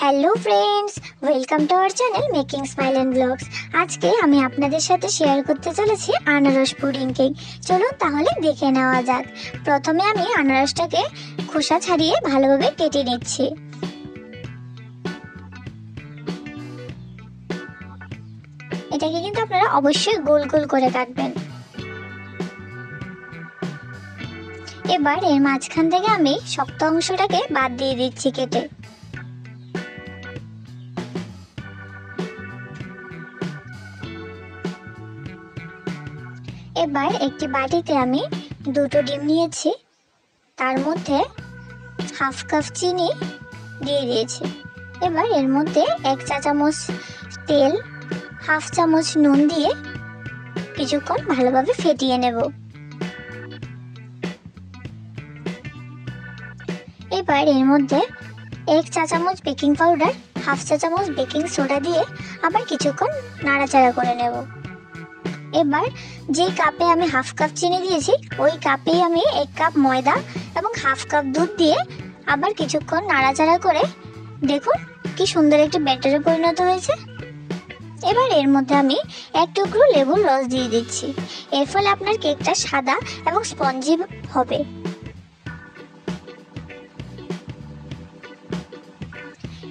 Hello friends, welcome to our channel making smile and blogs. আজকে আমি আপনাদের সাথে শেয়ার করতে চলেছি আনারস পুডিং কেক। চলুন তাহলে দেখে নেওয়া যাক। প্রথমে আমি আনারসটাকে খোসা ছাড়িয়ে ভালোভাবে কেটে নিচ্ছি। এটাকে কিন্তু আপনারা অবশ্যই গোল গোল করে কাটবেন। এবার এর মাঝখান থেকে আমি শক্ত অংশটাকে বাদ দিয়ে দিচ্ছি কেটে। এবার একটি বাটিতে আমি দুটো ডিম নিয়েছি, তার মধ্যে হাফ কাপ চিনি দিয়ে দিয়েছি। এবার এর মধ্যে 1 চা চামচ তেল, হাফ চামচ নুন দিয়ে কিছুক্ষণ ভালোভাবে ফেটিয়ে নেব। এবার এর মধ্যে 1 চা চামচ বেকিং পাউডার, হাফ চা চামচ বেকিং সোডা দিয়ে আবার কিছুক্ষণ নাড়াচাড়া করে নেব। এবার যে কাপে আমি হাফ কাপ চিনি দিয়েছি ওই কাপেই আমি 1 কাপ ময়দা এবং হাফ কাপ দুধ দিয়ে আবার কিছুক্ষণ নাড়াচাড়া করে দেখুন কি সুন্দর একটি ব্যাটারে পরিণত হয়েছে। এবার এর মধ্যে আমি 1 টুকরো লেবুর রস দিয়ে দিচ্ছি। এর ফলে আপনার কেকটা সাদা এবং স্পঞ্জি হবে।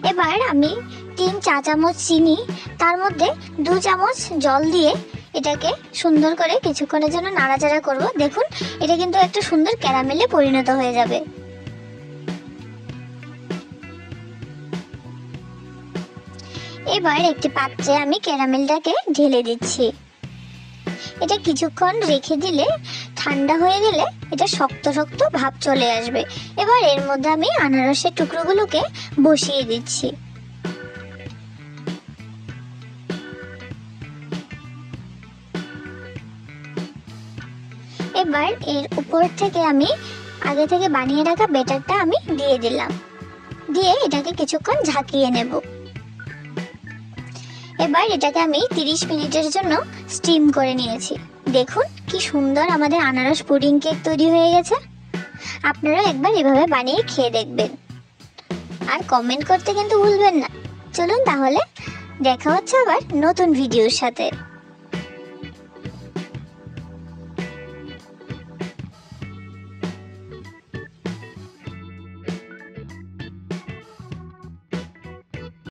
এবার আমি 3 চা চামচ চিনি, তার মধ্যে 2 চামচ জল দিয়ে এটাকে সুন্দর করে কিছুক্ষণের জন্য নাড়াচাড়া করব। দেখুন এটা কিন্তু একটা সুন্দর ক্যারামেলে পরিণত হয়ে যাবে। এবার একটি পাত্রে আমি ক্যারামেলটাকে ঢেলে দিচ্ছি। এটা কিছুক্ষণ রেখে দিলে ঠান্ডা হয়ে গেলে এটা শক্ত শক্ত ভাব চলে আসবে। এবার এর মধ্যে আমি আনারসের টুকরোগুলোকে বসিয়ে দিচ্ছি। এবার এর উপর থেকে আমি আগে থেকে বানিয়ে রাখা ব্যাটারটা আমি দিয়ে দিলাম, দিয়ে এটাকে কিছুক্ষণ ঝাঁকিয়ে নেব। এবার এটাকে আমি 30 মিনিটের জন্য স্টিম করে নিয়েছি। দেখুন কি সুন্দর আমাদের আনারস পুডিং কেক তৈরি হয়ে গেছে। আপনারা একবার এভাবে বানিয়ে খেয়ে দেখবেন আর কমেন্ট করতে কিন্তু ভুলবেন না। চলুন তাহলে দেখা হচ্ছে আবার নতুন ভিডিওর সাথে।